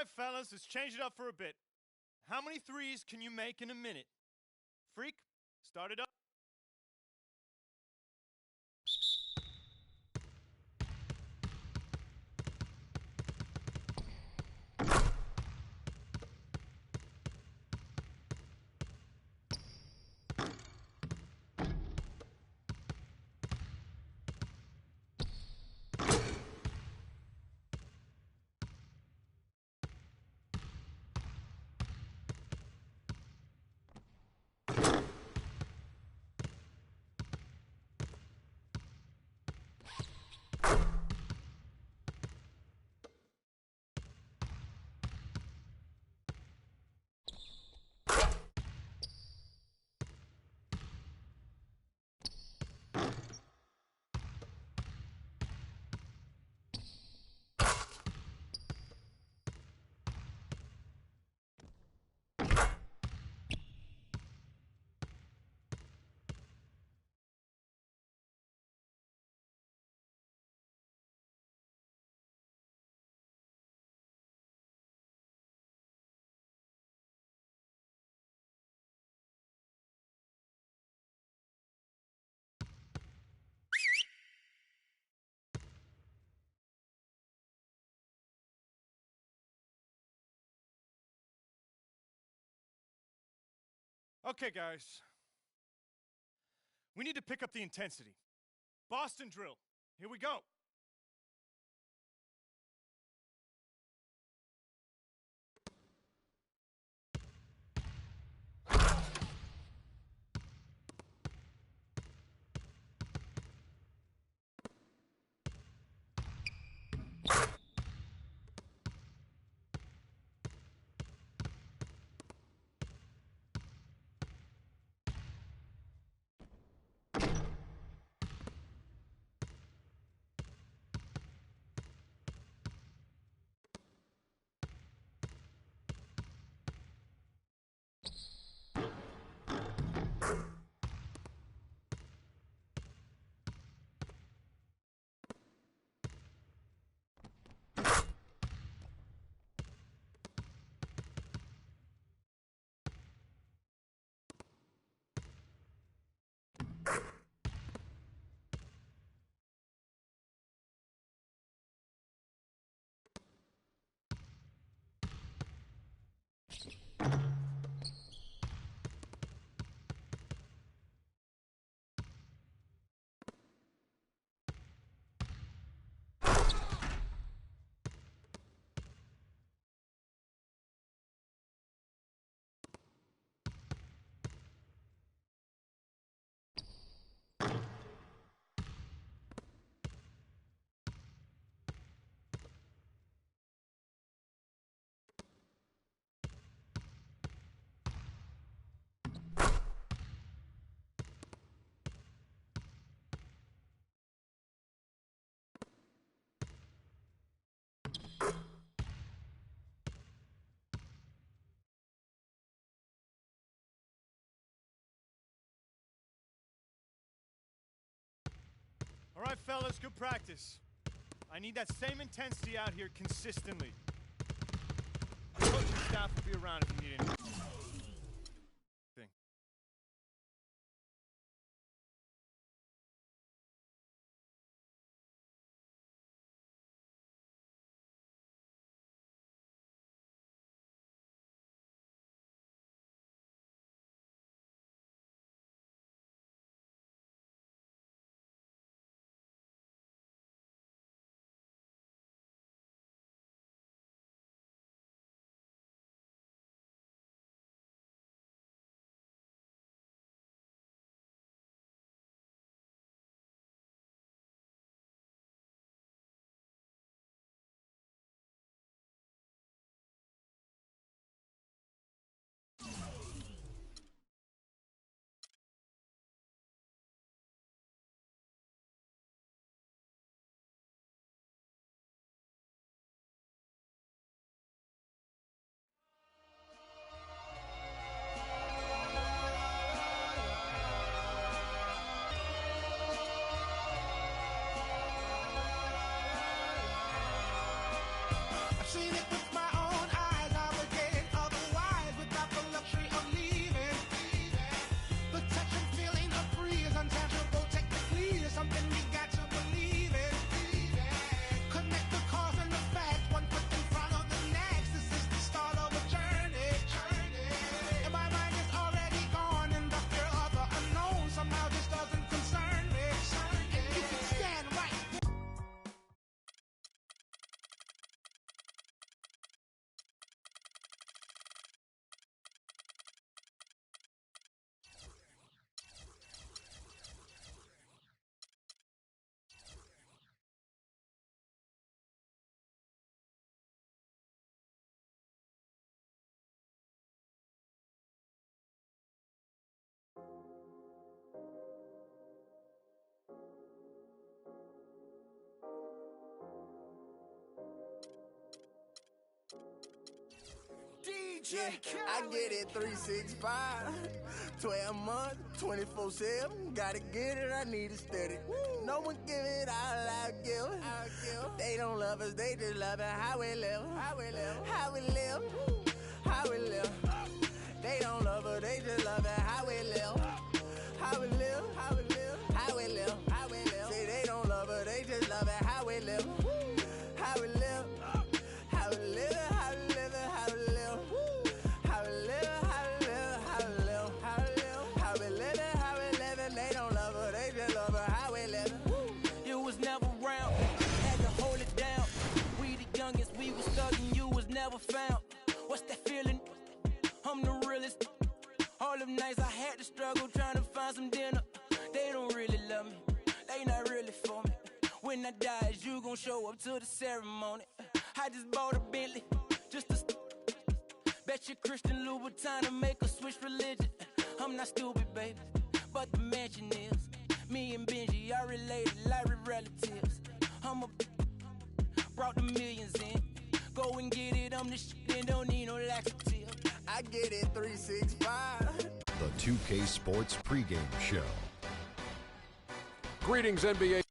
right, fellas, let's change it up for a bit. How many threes can you make in a minute? Freak, start it up. Okay, guys. We need to pick up the intensity. Boston drill. Here we go. All right, fellas, good practice. I need that same intensity out here consistently. The coaching staff will be around if you need anything. Seen it with my own eyes. Yeah, I get it 365, 12 months, 24/7. Gotta get it, I need it steady. No one give it all I give. They don't love us, they just love it how we live. How we live. How we live. How we live. They don't love us, they just love it how we live. How we live. How we live. How we live. How we live. Say they don't love us, they just love it how we live. How we live. How we live. How we live. How we live. How we live. How we live. How we live. How we live. How we live. How we live. They don't love us, they just love it how we live. You was never around, had to hold it down. We the youngest, we was thuggin', you was never found. What's that feeling? I'm the realest. All them nights I had to struggle trying to find some dinner. They don't really love me, they not really for me. When I die, is you gon' show up to the ceremony? I just bought a Bentley, just to bet you Christian Louboutin to make a switch religion. I'm not stupid, baby, but the mansion is. Me and Benji are related like relatives. Brought the millions in. Go and get it, I'm the shit and don't need no laxative. I get it 365. The 2K Sports pregame show. Greetings, NBA.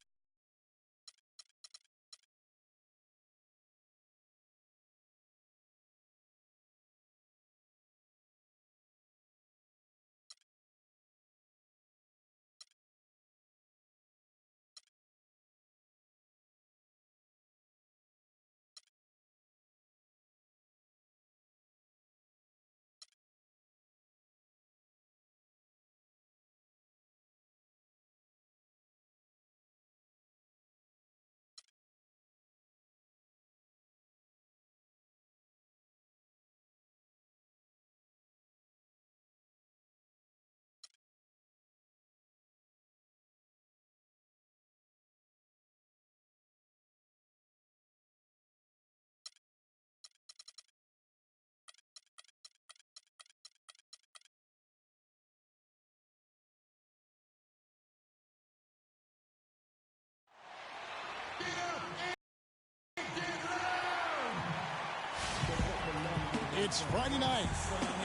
It's Friday night,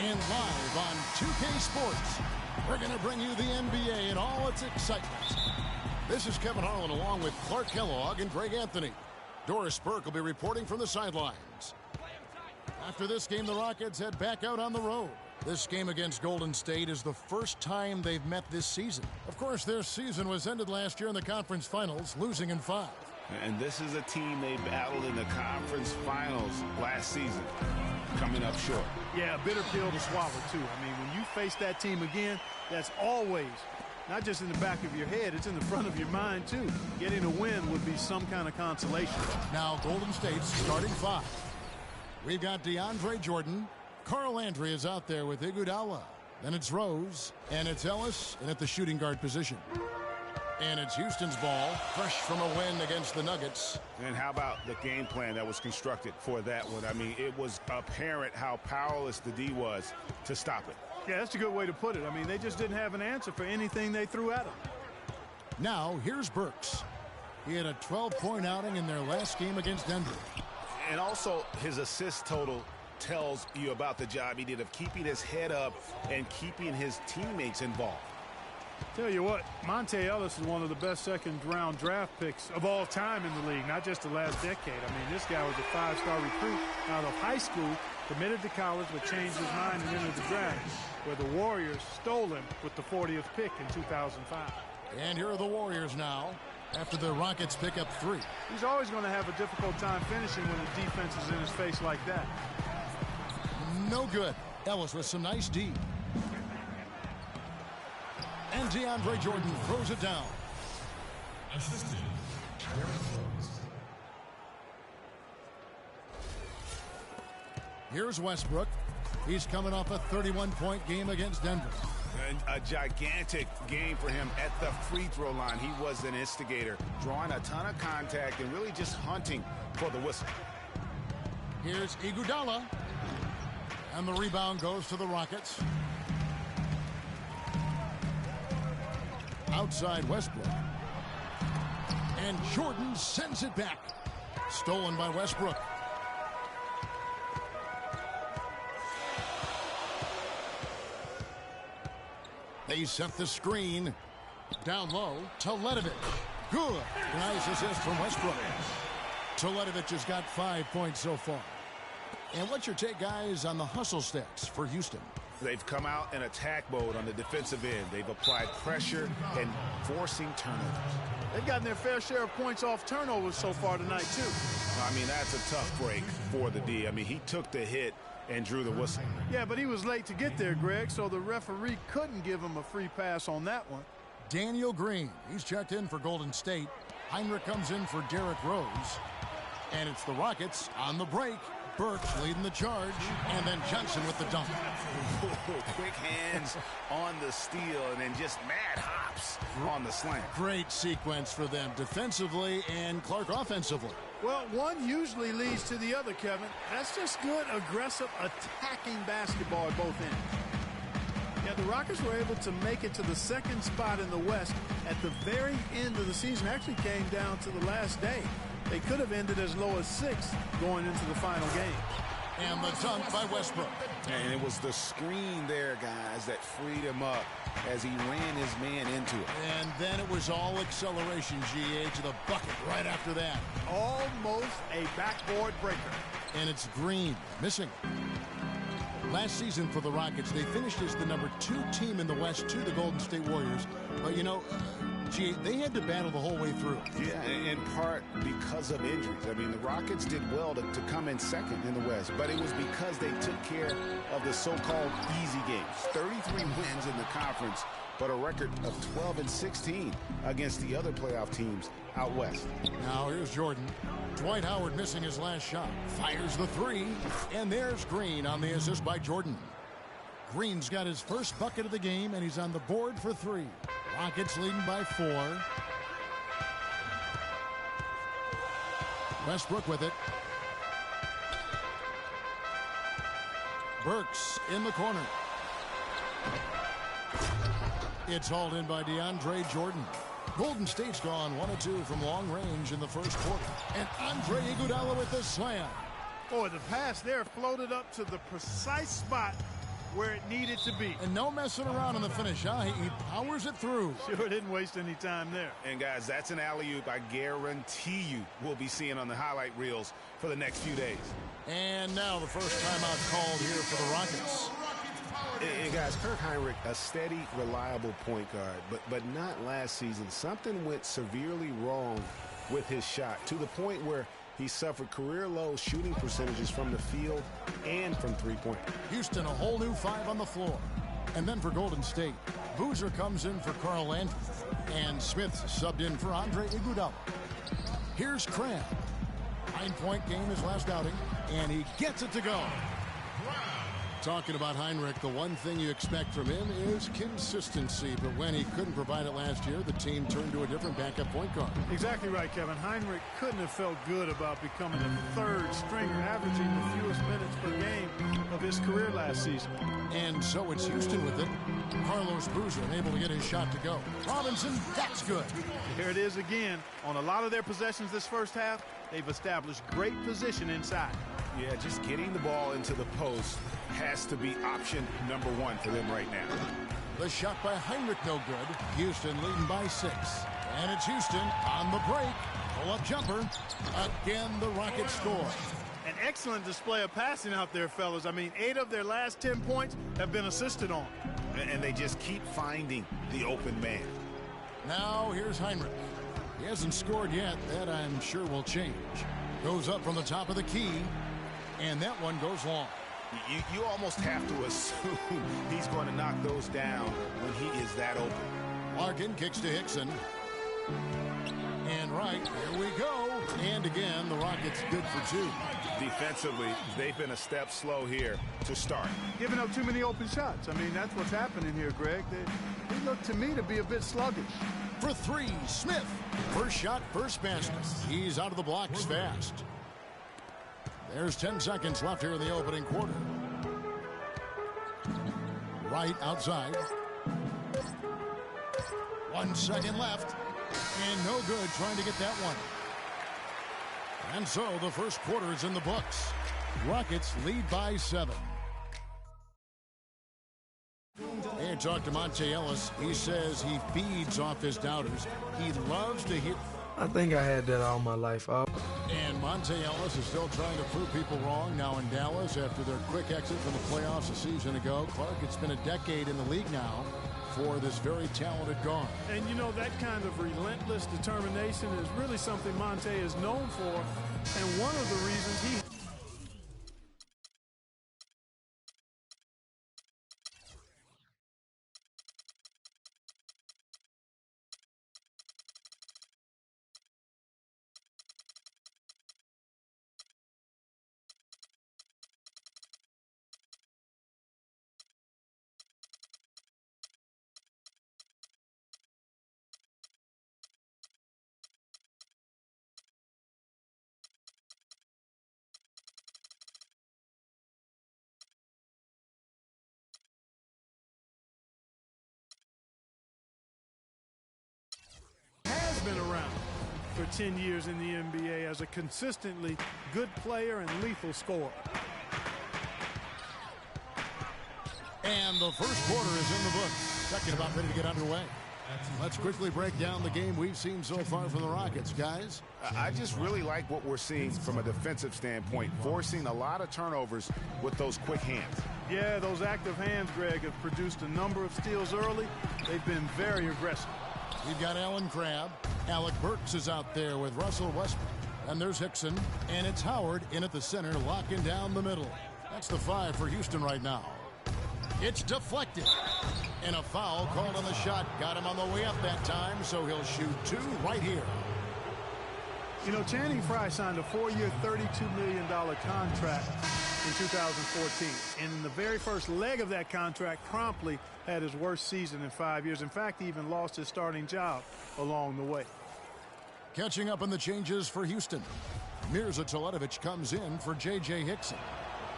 and live on 2K Sports, we're going to bring you the NBA and all its excitement. This is Kevin Harlan along with Clark Kellogg and Greg Anthony. Doris Burke will be reporting from the sidelines. After this game, the Rockets head back out on the road. This game against Golden State is the first time they've met this season. Of course, their season was ended last year in the conference finals, losing in 5. And this is a team they battled in the conference finals last season, coming up short. Yeah, a bitter pill to swallow, too. I mean, when you face that team again, that's always, not just in the back of your head, it's in the front of your mind, too. Getting a win would be some kind of consolation. Now, Golden State's starting 5. We've got DeAndre Jordan. Carl Landry is out there with Iguodala. Then it's Rose, and it's Ellis, and at the shooting guard position. And it's Houston's ball, fresh from a win against the Nuggets. And how about the game plan that was constructed for that one? I mean, it was apparent how powerless the D was to stop it. Yeah, that's a good way to put it. I mean, they just didn't have an answer for anything they threw at them. Now, here's Burks. He had a 12-point outing in their last game against Denver. And also, his assist total tells you about the job he did of keeping his head up and keeping his teammates involved. Tell you what, Monte Ellis is one of the best second-round draft picks of all time in the league, not just the last decade. I mean, this guy was a 5-star recruit out of high school, committed to college, but changed his mind and entered the draft, where the Warriors stole him with the 40th pick in 2005. And here are the Warriors now, after the Rockets pick up 3. He's always going to have a difficult time finishing when the defense is in his face like that. No good. Ellis with some nice D. And DeAndre Jordan throws it down. Assistant, Here's Westbrook. He's coming off a 31-point game against Denver. And a gigantic game for him at the free throw line. He was an instigator, drawing a ton of contact and really just hunting for the whistle. Here's Iguodala. And the rebound goes to the Rockets. Outside Westbrook. And Jordan sends it back. Stolen by Westbrook. They set the screen. Down low to Ledovic. Good. Nice assist from Westbrook. Ledovic has got 5 points so far. And what's your take, guys, on the hustle stats for Houston? They've come out in attack mode on the defensive end. They've applied pressure and forcing turnovers. They've gotten their fair share of points off turnovers so far tonight, too. I mean, that's a tough break for the D. I mean, he took the hit and drew the whistle. Yeah, but he was late to get there, Greg, so the referee couldn't give him a free pass on that one. Daniel Green, he's checked in for Golden State. Heinrich comes in for Derrick Rose. And it's the Rockets on the break. Burks leading the charge, and then Johnson with the dunk. Quick hands on the steal, and then just mad hops on the slam. Great sequence for them defensively and Clark offensively. Well, one usually leads to the other, Kevin. That's just good, aggressive, attacking basketball at both ends. Yeah, the Rockets were able to make it to the second spot in the West at the very end of the season. Actually came down to the last day. They could have ended as low as 6 going into the final game. And the dunk by Westbrook. And it was the screen there, guys, that freed him up as he ran his man into it. And then it was all acceleration, GA, to the bucket right after that. Almost a backboard breaker. And it's Green missing. Last season for the Rockets, they finished as the number 2 team in the West to the Golden State Warriors. But, you know, GA, they had to battle the whole way through. Yeah, in part because of injuries. I mean, the Rockets did well to come in second in the West, but it was because they took care of the so-called easy games. 33 wins in the conference, but a record of 12-16 against the other playoff teams out West. Now here's Jordan. Dwight Howard missing his last shot. Fires the 3, and there's Green on the assist by Jordan. Green's got his first bucket of the game, and he's on the board for 3. Rockets leading by 4. Westbrook with it. Burks in the corner. It's hauled in by DeAndre Jordan. Golden State's gone 1 of 2 from long range in the first quarter. And Andre Iguodala with the slam. Boy, the pass there floated up to the precise spot where it needed to be. And no messing around in the finish, huh? He powers it through. Sure didn't waste any time there. And, guys, that's an alley-oop I guarantee you we'll be seeing on the highlight reels for the next few days. And now the first timeout called here for the Rockets. And guys, Kirk Heinrich, a steady, reliable point guard, but not last season. Something went severely wrong with his shot to the point where he suffered career-low shooting percentages from the field and from three-point. Houston, a whole new 5 on the floor. And then for Golden State, Boozer comes in for Carl Landry, and Smith subbed in for Andre Iguodala. Here's Cram. 9-point game his last outing, and he gets it to go. Talking about Heinrich, the one thing you expect from him is consistency. But when he couldn't provide it last year, the team turned to a different backup point guard. Exactly right, Kevin. Heinrich couldn't have felt good about becoming a third stringer, averaging the fewest minutes per game of his career last season. And so it's Houston with it. Carlos Boozer unable to get his shot to go. Robinson, that's good. Here it is again. On a lot of their possessions this first half, they've established great position inside. Yeah, just getting the ball into the post has to be option number 1 for them right now. The shot by Heinrich no good. Houston leading by 6. And it's Houston on the break. Pull-up jumper. Again, the Rockets score. An excellent display of passing out there, fellas. I mean, 8 of their last 10 points have been assisted on. And they just keep finding the open man. Now here's Heinrich. He hasn't scored yet. That I'm sure will change. Goes up from the top of the key. And that one goes long. You almost have to assume he's going to knock those down when he is that open. Larkin kicks to Hickson. And right, here we go. And again, the Rockets good for 2. Defensively, they've been a step slow here to start. Giving up too many open shots. I mean, that's what's happening here, Greg. They look to me to be a bit sluggish. For 3, Smith. First shot, first basket. He's out of the blocks fast. There's 10 seconds left here in the opening quarter. Right outside. 1 second left. And no good trying to get that one. And so the first quarter is in the books. Rockets lead by 7. Hey, talk to Monte Ellis. He says he feeds off his doubters. He loves to hear. I think I had that all my life. And Monte Ellis is still trying to prove people wrong now in Dallas after their quick exit from the playoffs a season ago. Clark, it's been a decade in the league now for this very talented guard. And you know, that kind of relentless determination is really something Monte is known for, and one of the reasons he has been around for 10 years in the NBA as a consistently good player and lethal scorer. And the first quarter is in the books. Second about ready to get underway. Let's quickly break down the game we've seen so far from the Rockets, guys. I just really like what we're seeing from a defensive standpoint, forcing a lot of turnovers with those quick hands. Yeah, those active hands, Greg, have produced a number of steals early. They've been very aggressive. We've got Allen Crabbe. Alec Burks is out there with Russell Westbrook. And there's Hickson. And it's Howard in at the center, locking down the middle. That's the 5 for Houston right now. It's deflected. And a foul called on the shot. Got him on the way up that time, so he'll shoot 2 right here. You know, Channing Frye signed a 4-year, $32 million contract in 2014. And in the very first leg of that contract, promptly had his worst season in 5 years. In fact, he even lost his starting job along the way. Catching up on the changes for Houston. Mirza Teletovic comes in for J.J. Hickson.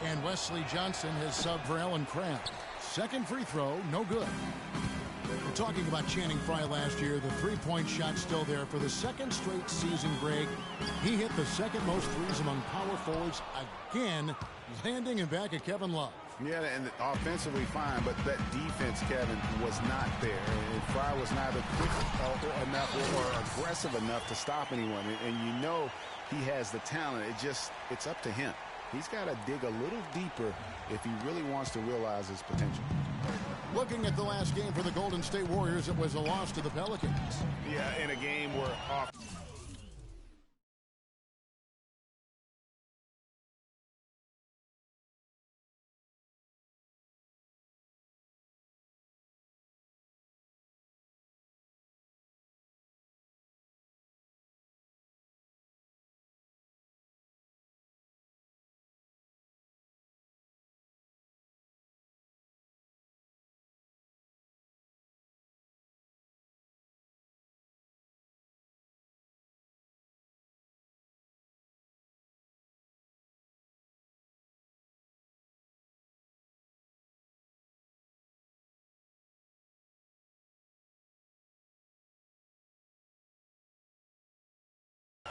And Wesley Johnson has subbed for Allen Crabbe. Second free throw, no good. We're talking about Channing Frye last year. The three-point shot still there for the second straight season, Greg. He hit the second most threes among power forwards again, landing in back at Kevin Love. Yeah, and offensively fine, but that defense, Kevin, was not there. And Frye was neither quick enough or aggressive enough to stop anyone. And you know he has the talent. It's up to him. He's got to dig a little deeper if he really wants to realize his potential. Looking at the last game for the Golden State Warriors, it was a loss to the Pelicans. Yeah, in a game where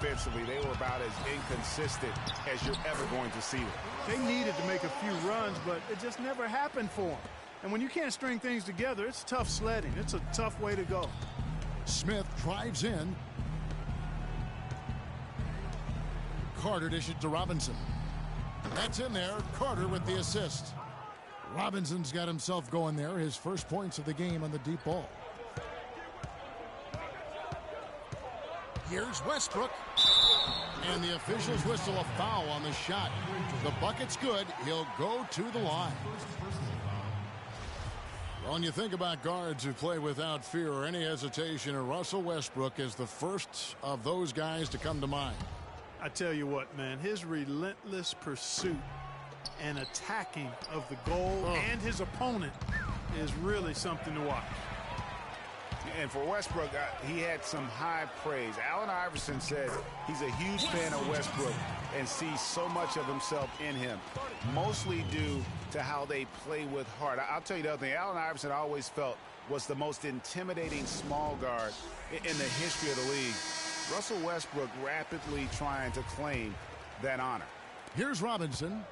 offensively, they were about as inconsistent as you're ever going to see them. They needed to make a few runs, but it just never happened for them. And when you can't string things together, it's tough sledding. It's a tough way to go. Smith drives in. Carter dishes to Robinson. That's in there. Carter with the assist. Robinson's got himself going there. His first points of the game on the deep ball. Here's Westbrook. And the officials whistle a foul on the shot. The bucket's good. He'll go to the line. When you think about guards who play without fear or any hesitation, Russell Westbrook is the first of those guys to come to mind. I tell you what, man, his relentless pursuit and attacking of the goal and his opponent is really something to watch. And for Westbrook, he had some high praise. Allen Iverson said he's a huge fan of Westbrook and sees so much of himself in him, mostly due to how they play with heart. I'll tell you the other thing. Allen Iverson I always felt was the most intimidating small guard in the history of the league. Russell Westbrook rapidly trying to claim that honor. Here's Robinson.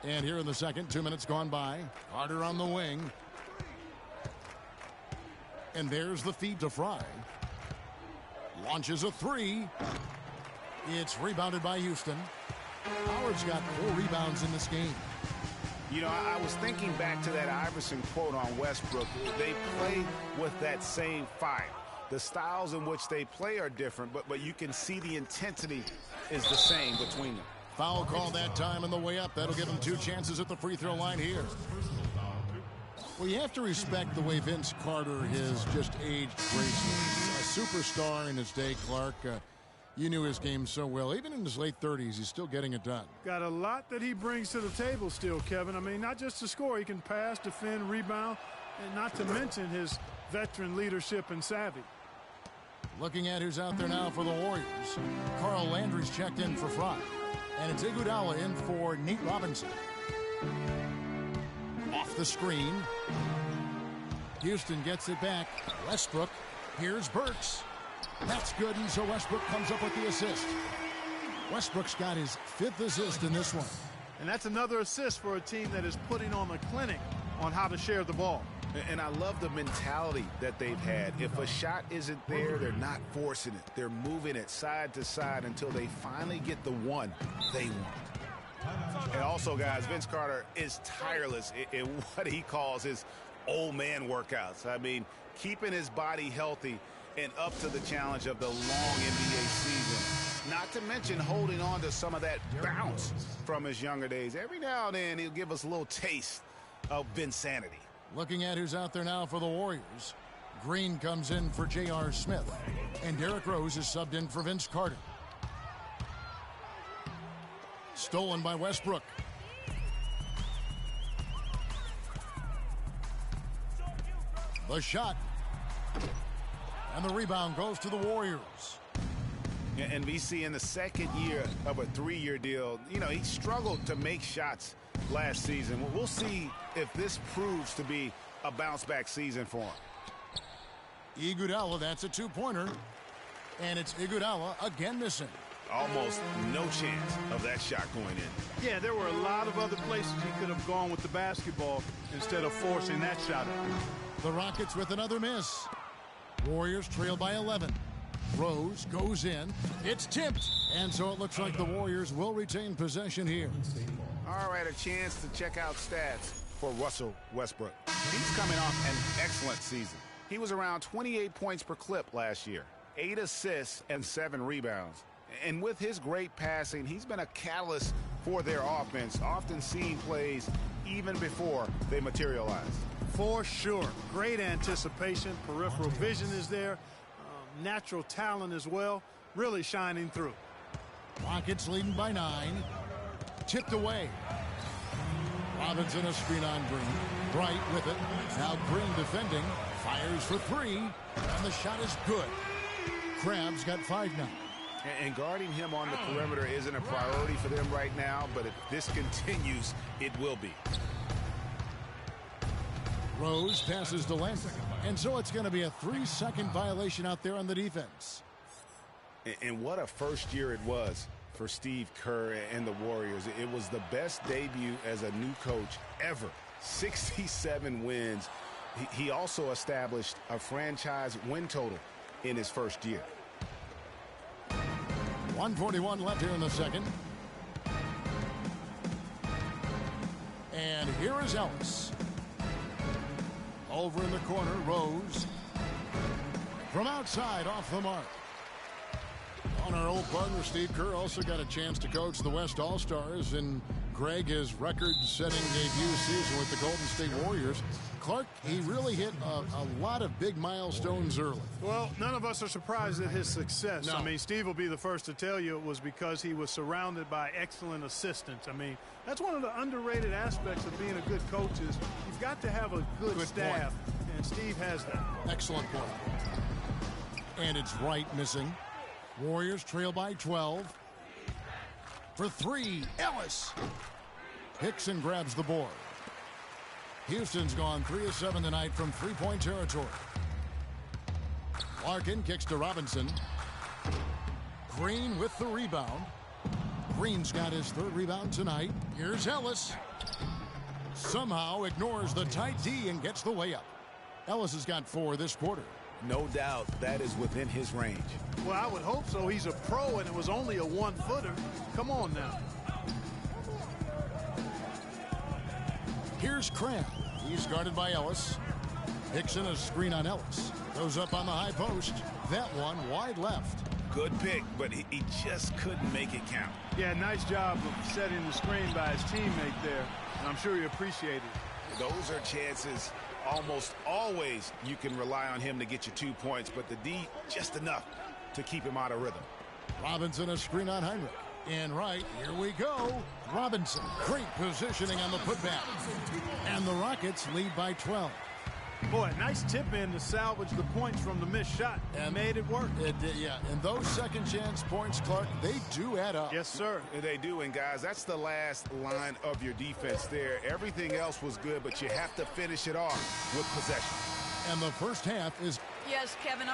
And here in the second, 2 minutes gone by. Carter on the wing. And there's the feed to Fry. Launches a three. It's rebounded by Houston. Howard's got 4 rebounds in this game. You know, I was thinking back to that Iverson quote on Westbrook. They play with that same fire. The styles in which they play are different, but you can see the intensity is the same between them. Foul call that time on the way up. That'll give him 2 chances at the free throw line here. Well, you have to respect the way Vince Carter has just aged gracefully. A superstar in his day, Clark. You knew his game so well. Even in his late 30s, he's still getting it done. Got a lot that he brings to the table still, Kevin. I mean, not just to score. He can pass, defend, rebound, and not to mention his veteran leadership and savvy. Looking at who's out there now for the Warriors. Carl Landry's checked in for Fry. And it's Iguodala in for Nate Robinson. Off the screen. Houston gets it back. Westbrook. Here's Burks. That's good, and so Westbrook comes up with the assist. Westbrook's got his 5th assist in this one. And that's another assist for a team that is putting on a clinic on how to share the ball. And I love the mentality that they've had. If a shot isn't there, they're not forcing it. They're moving it side to side until they finally get the one they want. And also, guys, Vince Carter is tireless in what he calls his old man workouts. I mean, keeping his body healthy and up to the challenge of the long NBA season. Not to mention holding on to some of that bounce from his younger days. Every now and then, he'll give us a little taste of Vinsanity. Looking at who's out there now for the Warriors. Green comes in for J.R. Smith. And Derrick Rose is subbed in for Vince Carter. Stolen by Westbrook. The shot. And the rebound goes to the Warriors. And VC in the second year of a 3-year deal, you know, he struggled to make shots last season. We'll see if this proves to be a bounce-back season for him. Iguodala, that's a 2-pointer. And it's Iguodala again missing. Almost no chance of that shot going in. Yeah, there were a lot of other places he could have gone with the basketball instead of forcing that shot up. The Rockets with another miss. Warriors trail by 11. Rose goes in. It's tipped. And so it looks like the Warriors will retain possession here. All right, a chance to check out stats for Russell Westbrook. He's coming off an excellent season. He was around 28 points per clip last year, 8 assists and 7 rebounds. And with his great passing, he's been a catalyst for their offense, often seeing plays even before they materialize. For sure. Great anticipation. Peripheral vision is there. Natural talent as well. Really shining through. Rockets leading by 9. Tipped away. Robinson a screen on Green. Bright with it. Now Green defending. Fires for 3. And the shot is good. Crabbe's got 5 now. And guarding him on the perimeter isn't a priority for them right now, but if this continues, it will be. Rose passes to Landry. And so it's going to be a 3-second violation out there on the defense. And what a first year it was for Steve Kerr and the Warriors. It was the best debut as a new coach ever. 67 wins. He also established a franchise win total in his first year. 1:41 left here in the second. And here is Ellis. Over in the corner, Rose. From outside, off the mark. On our old partner, Steve Kerr also got a chance to coach the West All-Stars in Greg, his record-setting debut season with the Golden State Warriors. Clark, he really hit a lot of big milestones early. Well, none of us are surprised at his success. No. I mean, Steve will be the first to tell you it was because he was surrounded by excellent assistants. I mean, that's one of the underrated aspects of being a good coach is you've got to have a good staff, and Steve has that. Excellent point. And it's Wright missing. Warriors trail by 12. For 3, Ellis. Hickson grabs the board. Houston's gone 3 of 7 tonight from 3-point territory. Larkin kicks to Robinson. Green with the rebound. Green's got his third rebound tonight. Here's Ellis. Somehow ignores the tight D and gets the layup. Ellis has got 4 this quarter. No doubt that is within his range. Well, I would hope so. He's a pro, and it was only a 1-footer. Come on now. Here's Cram. He's guarded by Ellis. Hickson a screen on Ellis. Goes up on the high post. That one wide left. Good pick, but he just couldn't make it count. Yeah, nice job of setting the screen by his teammate there. And I'm sure he appreciated it. Those are chances almost always you can rely on him to get you 2 points, but the D just enough to keep him out of rhythm. Robinson a screen on Heinrich. And right, here we go. Robinson, great positioning on the putback. And the Rockets lead by 12. Boy, nice tip in to salvage the points from the missed shot and made it work. It did, yeah. And those second chance points, Clark, they do add up. Yes, sir. They do, and guys, that's the last line of your defense there. Everything else was good, but you have to finish it off with possession. And the first half is... Yes, Kevin,